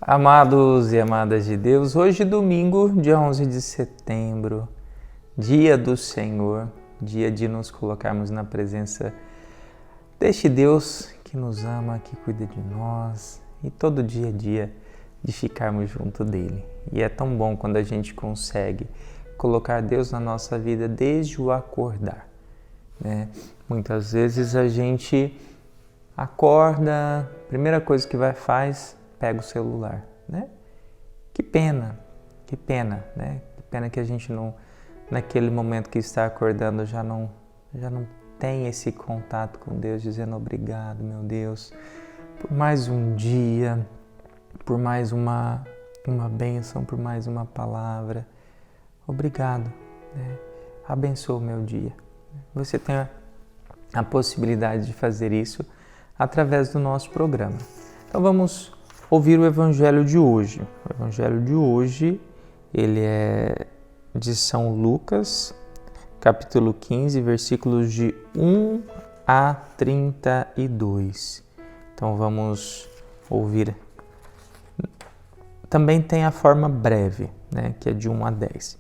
Amados e amadas de Deus, hoje domingo, dia 11 de setembro, dia do Senhor, dia de nos colocarmos na presença deste Deus que nos ama, que cuida de nós e todo dia a dia de ficarmos junto dele. E é tão bom quando a gente consegue colocar Deus na nossa vida desde o acordar, né? Muitas vezes a gente acorda, primeira coisa que faz, pega o celular, né? Que pena, né? Que pena que a gente não, naquele momento que está acordando, já não tem esse contato com Deus, dizendo obrigado, meu Deus, por mais um dia, por mais uma bênção, por mais uma palavra. Obrigado, né? Abençoa o meu dia. Você tem a possibilidade de fazer isso através do nosso programa. Então vamos ouvir o Evangelho de hoje. O Evangelho de hoje, ele é de São Lucas, capítulo 15, versículos de 1 a 32. Então vamos ouvir. Também tem a forma breve, né, que é de 1 a 10.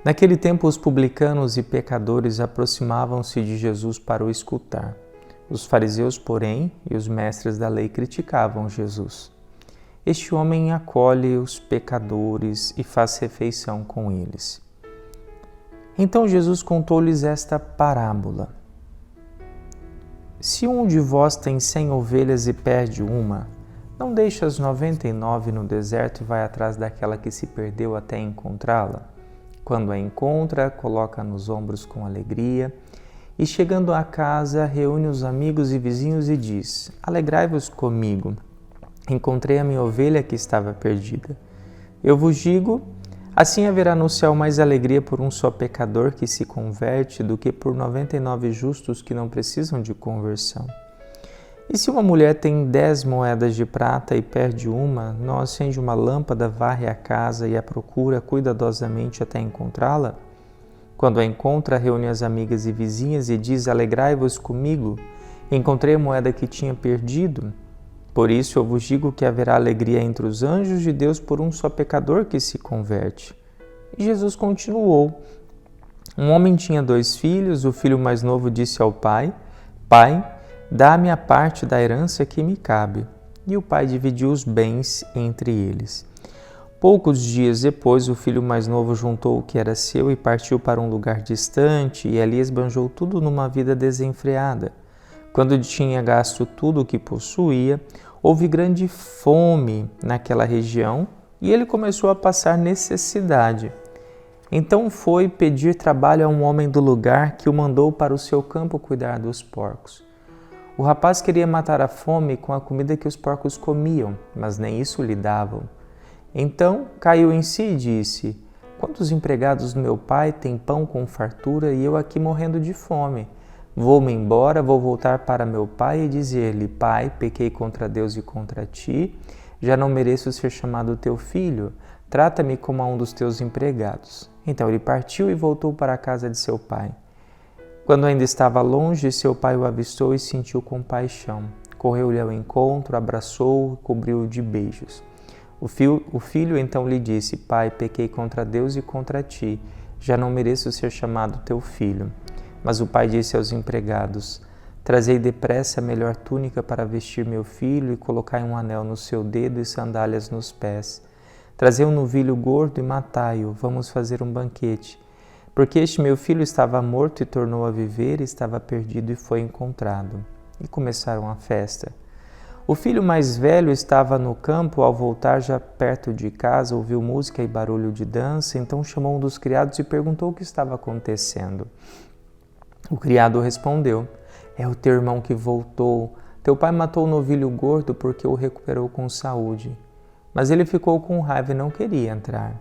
Naquele tempo, os publicanos e pecadores aproximavam-se de Jesus para o escutar. Os fariseus, porém, e os mestres da lei criticavam Jesus. Este homem acolhe os pecadores e faz refeição com eles. Então Jesus contou-lhes esta parábola. Se um de vós tem 100 ovelhas e perde uma, não deixa as 99 no deserto e vai atrás daquela que se perdeu até encontrá-la? Quando a encontra, coloca nos ombros com alegria e, chegando à casa, reúne os amigos e vizinhos e diz: Alegrai-vos comigo, encontrei a minha ovelha que estava perdida. Eu vos digo, assim haverá no céu mais alegria por um só pecador que se converte do que por 99 justos que não precisam de conversão. E se uma mulher tem 10 moedas de prata e perde uma, não acende uma lâmpada, varre a casa e a procura cuidadosamente até encontrá-la? Quando a encontra, reúne as amigas e vizinhas e diz: Alegrai-vos comigo, encontrei a moeda que tinha perdido. Por isso eu vos digo que haverá alegria entre os anjos de Deus por um só pecador que se converte. E Jesus continuou. Um homem tinha 2 filhos, o filho mais novo disse ao pai: Pai, dá-me a parte da herança que me cabe. E o pai dividiu os bens entre eles. Poucos dias depois, o filho mais novo juntou o que era seu e partiu para um lugar distante, e ali esbanjou tudo numa vida desenfreada. Quando tinha gasto tudo o que possuía, houve grande fome naquela região e ele começou a passar necessidade. Então foi pedir trabalho a um homem do lugar que o mandou para o seu campo cuidar dos porcos. O rapaz queria matar a fome com a comida que os porcos comiam, mas nem isso lhe davam. Então caiu em si e disse: Quantos empregados do meu pai têm pão com fartura e eu aqui morrendo de fome? Vou-me embora, vou voltar para meu pai e dizer-lhe: Pai, pequei contra Deus e contra ti, já não mereço ser chamado teu filho, trata-me como a um dos teus empregados. Então ele partiu e voltou para a casa de seu pai. Quando ainda estava longe, seu pai o avistou e sentiu compaixão. Correu-lhe ao encontro, abraçou-o e cobriu-o de beijos. O filho então lhe disse: Pai, pequei contra Deus e contra ti, já não mereço ser chamado teu filho. Mas o pai disse aos empregados: Trazei depressa a melhor túnica para vestir meu filho e colocai um anel no seu dedo e sandálias nos pés. Trazei um novilho gordo e matai-o, vamos fazer um banquete. Porque este meu filho estava morto e tornou a viver, estava perdido e foi encontrado. E começaram a festa. O filho mais velho estava no campo, ao voltar já perto de casa, ouviu música e barulho de dança, então chamou um dos criados e perguntou o que estava acontecendo. O criado respondeu: É o teu irmão que voltou. Teu pai matou o novilho gordo porque o recuperou com saúde. Mas ele ficou com raiva e não queria entrar.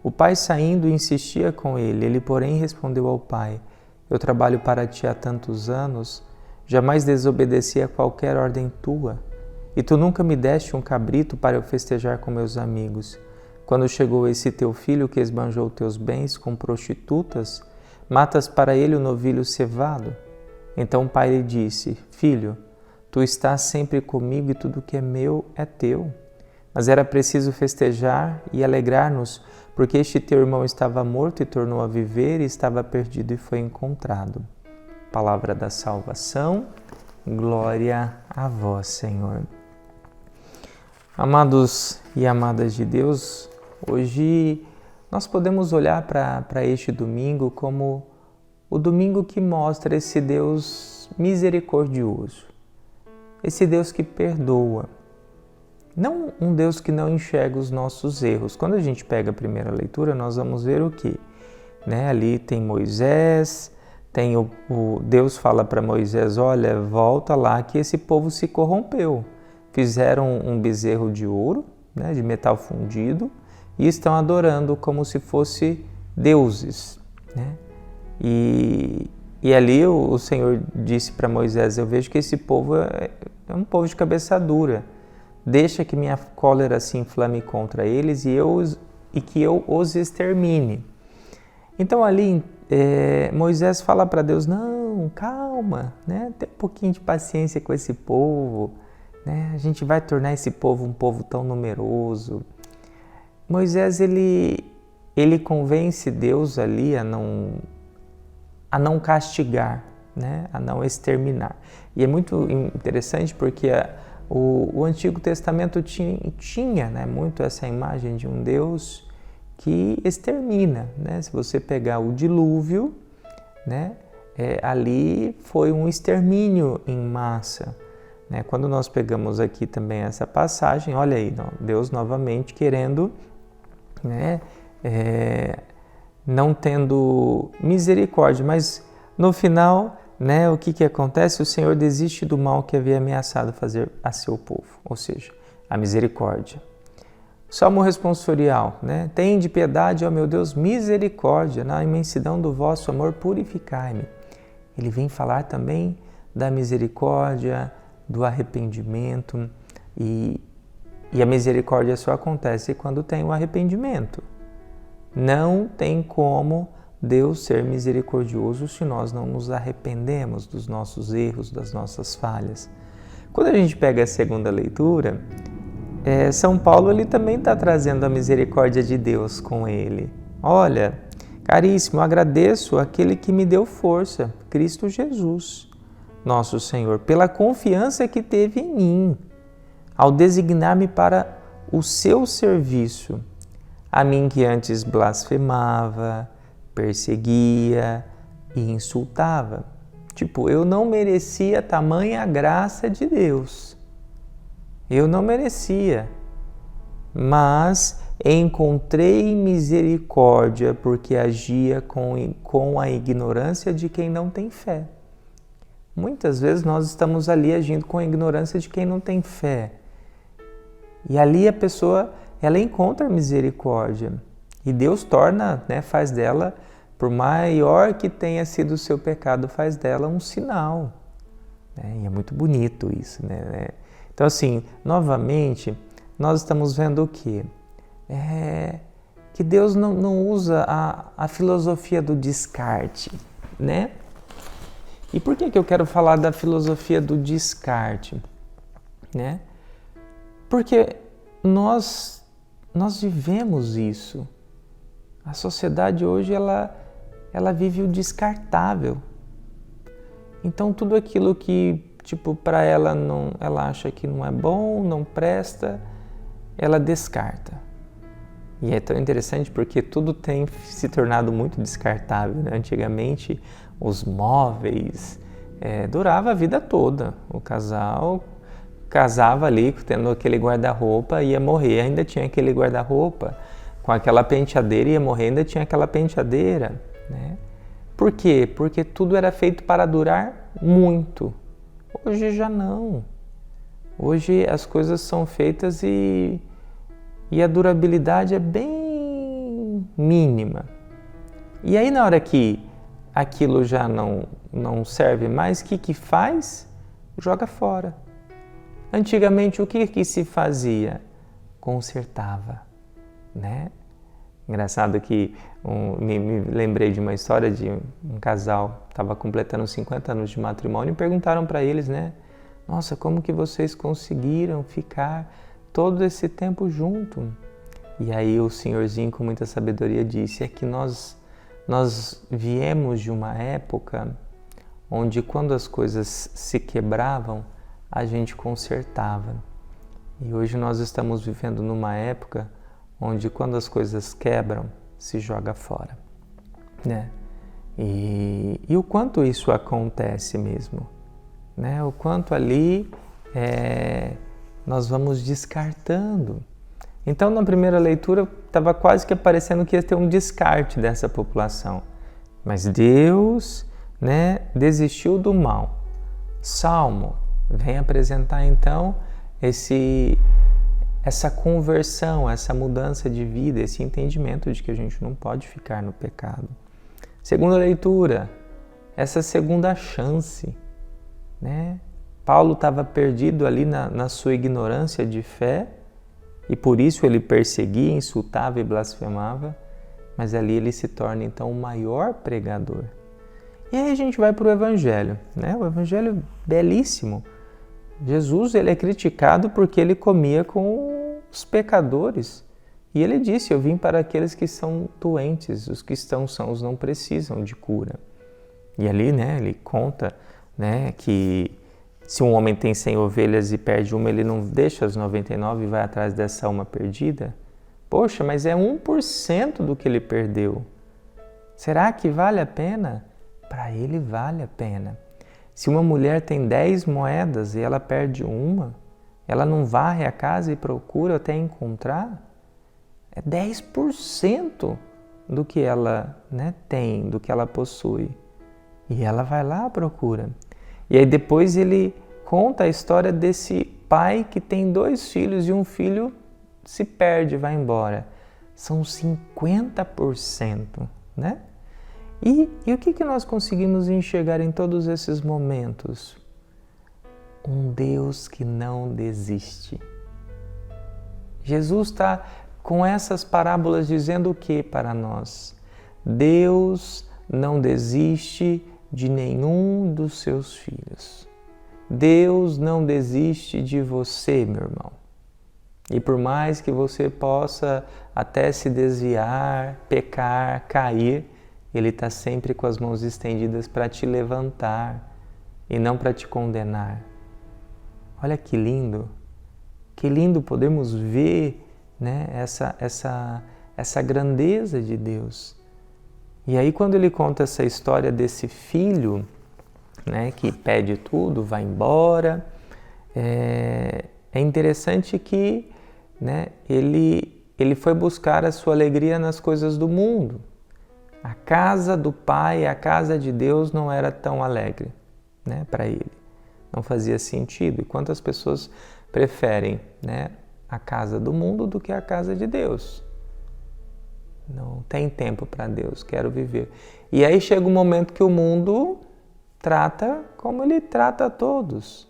O pai saindo insistia com ele. Ele, porém, respondeu ao pai: Eu trabalho para ti há tantos anos, jamais desobedeci a qualquer ordem tua, e tu nunca me deste um cabrito para eu festejar com meus amigos. Quando chegou esse teu filho que esbanjou teus bens com prostitutas, matas para ele o novilho cevado? Então o pai lhe disse: Filho, tu estás sempre comigo e tudo que é meu é teu. mas era preciso festejar e alegrar-nos, porque este teu irmão estava morto e tornou a viver, e estava perdido e foi encontrado. Palavra da salvação, glória a vós, Senhor. Amados e amadas de Deus, hoje nós podemos olhar para este domingo como o domingo que mostra esse Deus misericordioso, esse Deus que perdoa, não um Deus que não enxerga os nossos erros. Quando a gente pega a primeira leitura, nós vamos ver o quê? Ali tem Moisés, tem Deus fala para Moisés, olha, volta lá que esse povo se corrompeu. Fizeram um bezerro de ouro, de metal fundido, e estão adorando como se fosse deuses. E ali o Senhor disse para Moisés, eu vejo que esse povo é um povo de cabeça dura. Deixa que minha cólera se inflame contra eles e que eu os extermine. Então ali Moisés fala para Deus, não, calma, tem um pouquinho de paciência com esse povo, a gente vai tornar esse povo um povo tão numeroso. Moisés, ele convence Deus ali a não castigar, a não exterminar. E é muito interessante porque o Antigo Testamento tinha muito essa imagem de um Deus que extermina. Se você pegar o dilúvio, ali foi um extermínio em massa. Quando nós pegamos aqui também essa passagem, olha aí, Deus novamente querendo, não tendo misericórdia, mas no final, o que acontece? O Senhor desiste do mal que havia ameaçado fazer a seu povo, ou seja, a misericórdia. Salmo responsorial, Tende piedade, ó meu Deus, misericórdia, na imensidão do vosso amor purificai-me. Ele vem falar também da misericórdia, do arrependimento, e a misericórdia só acontece quando tem o arrependimento. Não tem como Deus ser misericordioso se nós não nos arrependemos dos nossos erros, das nossas falhas. Quando a gente pega a segunda leitura, São Paulo ele também está trazendo a misericórdia de Deus com ele. Olha, caríssimo, agradeço aquele que me deu força, Cristo Jesus, nosso Senhor, pela confiança que teve em mim, ao designar-me para o seu serviço, a mim que antes blasfemava, perseguia e insultava. Eu não merecia tamanha graça de Deus. Eu não merecia, mas encontrei misericórdia porque agia com a ignorância de quem não tem fé. Muitas vezes nós estamos ali agindo com a ignorância de quem não tem fé. E ali a pessoa, ela encontra misericórdia. E Deus torna, faz dela, por maior que tenha sido o seu pecado, faz dela um sinal. E é muito bonito isso, Então, assim, novamente, nós estamos vendo o quê? Que Deus não usa a filosofia do descarte, E por que eu quero falar da filosofia do descarte? Porque nós vivemos isso. A sociedade hoje, ela vive o descartável. Então, tudo aquilo que, para ela, ela acha que não é bom, não presta, ela descarta. E é tão interessante porque tudo tem se tornado muito descartável. Antigamente, os móveis duravam a vida toda. O casal casava ali, tendo aquele guarda-roupa, ia morrer, ainda tinha aquele guarda-roupa. Com aquela penteadeira, ia morrer, ainda tinha aquela penteadeira. Por quê? Porque tudo era feito para durar muito. Hoje já não. Hoje as coisas são feitas e a durabilidade é bem mínima. E aí na hora que aquilo já não serve mais, o que faz? Joga fora. Antigamente o que se fazia? Consertava, Engraçado que me lembrei de uma história de um casal, estava completando 50 anos de matrimônio e perguntaram para eles, Nossa, como que vocês conseguiram ficar todo esse tempo junto. E aí o senhorzinho com muita sabedoria disse, é que nós viemos de uma época onde quando as coisas se quebravam, a gente consertava. E hoje nós estamos vivendo numa época onde quando as coisas quebram, se joga fora, né? E o quanto isso acontece mesmo, né? O quanto ali nós vamos descartando. Então, na primeira leitura, estava quase que aparecendo que ia ter um descarte dessa população. Mas Deus, né, desistiu do mal. Salmo vem apresentar então essa conversão, essa mudança de vida, esse entendimento de que a gente não pode ficar no pecado. Segunda leitura, essa segunda chance, né? Paulo estava perdido ali na sua ignorância de fé e por isso ele perseguia, insultava e blasfemava, mas ali ele se torna então o maior pregador. E aí a gente vai para o Evangelho, né? O Evangelho belíssimo. Jesus ele é criticado porque ele comia com os pecadores. E ele disse, eu vim para aqueles que são doentes, os que estão sãos não precisam de cura. E ali, né, ele conta, né, que se um homem tem 100 ovelhas e perde uma, ele não deixa as 99 e vai atrás dessa uma perdida? Poxa, mas é 1% do que ele perdeu. Será que vale a pena? Para ele vale a pena. Se uma mulher tem 10 moedas e ela perde uma, ela não varre a casa e procura até encontrar? É 10% do que ela, né, tem, do que ela possui. E ela vai lá à procura. E aí depois ele conta a história desse pai que tem 2 filhos e um filho se perde, vai embora. São 50%, né? E o que nós conseguimos enxergar em todos esses momentos? Um Deus que não desiste. Jesus está com essas parábolas dizendo o que para nós? Deus não desiste de nenhum dos seus filhos. Deus não desiste de você, meu irmão. E por mais que você possa até se desviar, pecar, cair, Ele está sempre com as mãos estendidas para te levantar e não para te condenar. Olha que lindo podermos ver, né, essa grandeza de Deus. E aí quando ele conta essa história desse filho, né, que pede tudo, vai embora, é interessante que, né, ele foi buscar a sua alegria nas coisas do mundo. A casa do Pai, a casa de Deus não era tão alegre, né, para ele. Não fazia sentido. E quantas pessoas preferem, né, a casa do mundo do que a casa de Deus? Não tem tempo para Deus, quero viver. E aí chega um momento que o mundo trata como ele trata a todos,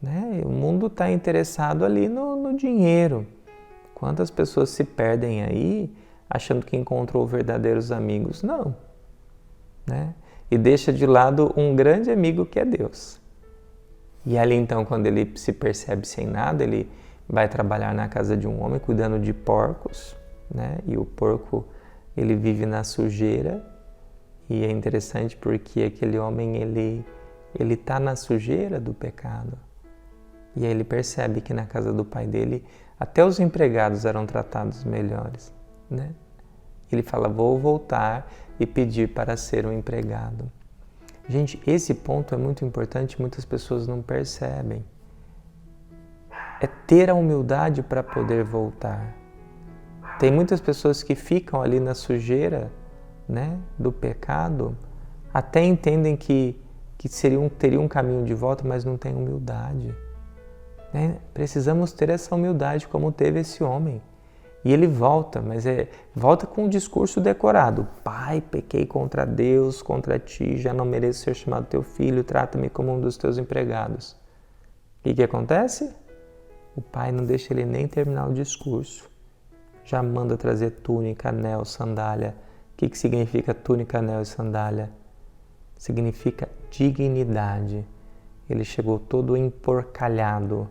né? O mundo está interessado ali no dinheiro. Quantas pessoas se perdem aí achando que encontrou verdadeiros amigos? Não, né? E deixa de lado um grande amigo que é Deus. E ali então, quando ele se percebe sem nada, ele vai trabalhar na casa de um homem cuidando de porcos, né? E o porco, ele vive na sujeira, e é interessante porque aquele homem, ele está na sujeira do pecado. E aí ele percebe que na casa do pai dele, até os empregados eram tratados melhores, né? Ele fala, vou voltar e pedir para ser um empregado. Gente, esse ponto é muito importante, muitas pessoas não percebem. É ter a humildade para poder voltar. Tem muitas pessoas que ficam ali na sujeira, né, do pecado, até entendem que teriam um caminho de volta, mas não têm humildade. Né? Precisamos ter essa humildade como teve esse homem. E ele volta, mas volta com um discurso decorado. Pai, pequei contra Deus, contra ti, já não mereço ser chamado teu filho, trata-me como um dos teus empregados. O que acontece? O pai não deixa ele nem terminar o discurso. Já manda trazer túnica, anel, sandália. O que significa túnica, anel e sandália? Significa dignidade. Ele chegou todo emporcalhado.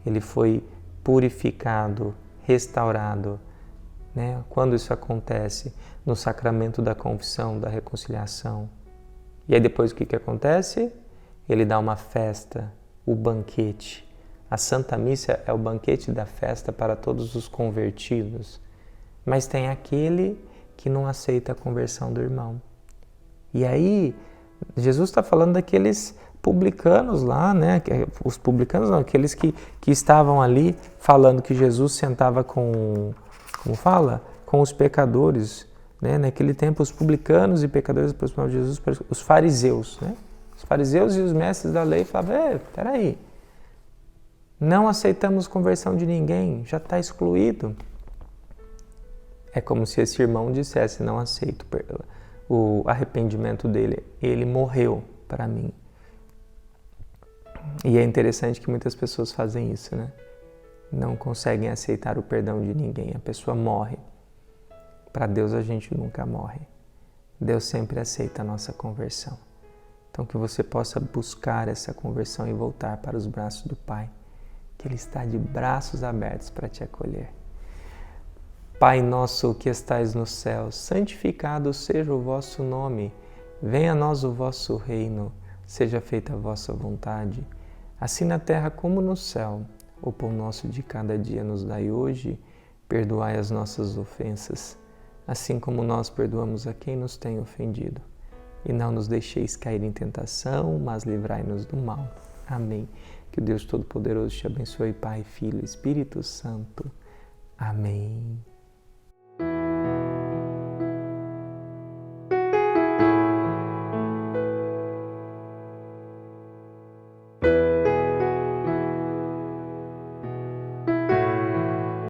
Ele foi purificado, restaurado, né? Quando isso acontece? No sacramento da confissão, da reconciliação. E aí depois o que acontece? Ele dá uma festa, o banquete. A Santa Missa é o banquete da festa para todos os convertidos. Mas tem aquele que não aceita a conversão do irmão. E aí, Jesus está falando daqueles publicanos lá, né? Os publicanos não, aqueles que estavam ali falando que Jesus sentava com, como fala? Com os pecadores, né? Naquele tempo, os publicanos e pecadores aproximavam de Jesus, os fariseus, né? Os fariseus e os mestres da lei falavam, peraí, não aceitamos conversão de ninguém, já está excluído. É como se esse irmão dissesse, não aceito o arrependimento dele, ele morreu para mim. E é interessante que muitas pessoas fazem isso, né? Não conseguem aceitar o perdão de ninguém, a pessoa morre. Para Deus a gente nunca morre. Deus sempre aceita a nossa conversão. Então que você possa buscar essa conversão e voltar para os braços do Pai, que Ele está de braços abertos para te acolher. Pai nosso que estais no céu, santificado seja o vosso nome. Venha a nós o vosso reino, seja feita a vossa vontade, assim na terra como no céu. O pão nosso de cada dia nos dai hoje, perdoai as nossas ofensas, assim como nós perdoamos a quem nos tem ofendido. E não nos deixeis cair em tentação, mas livrai-nos do mal. Amém. Que o Deus Todo-Poderoso te abençoe, Pai, Filho e Espírito Santo. Amém.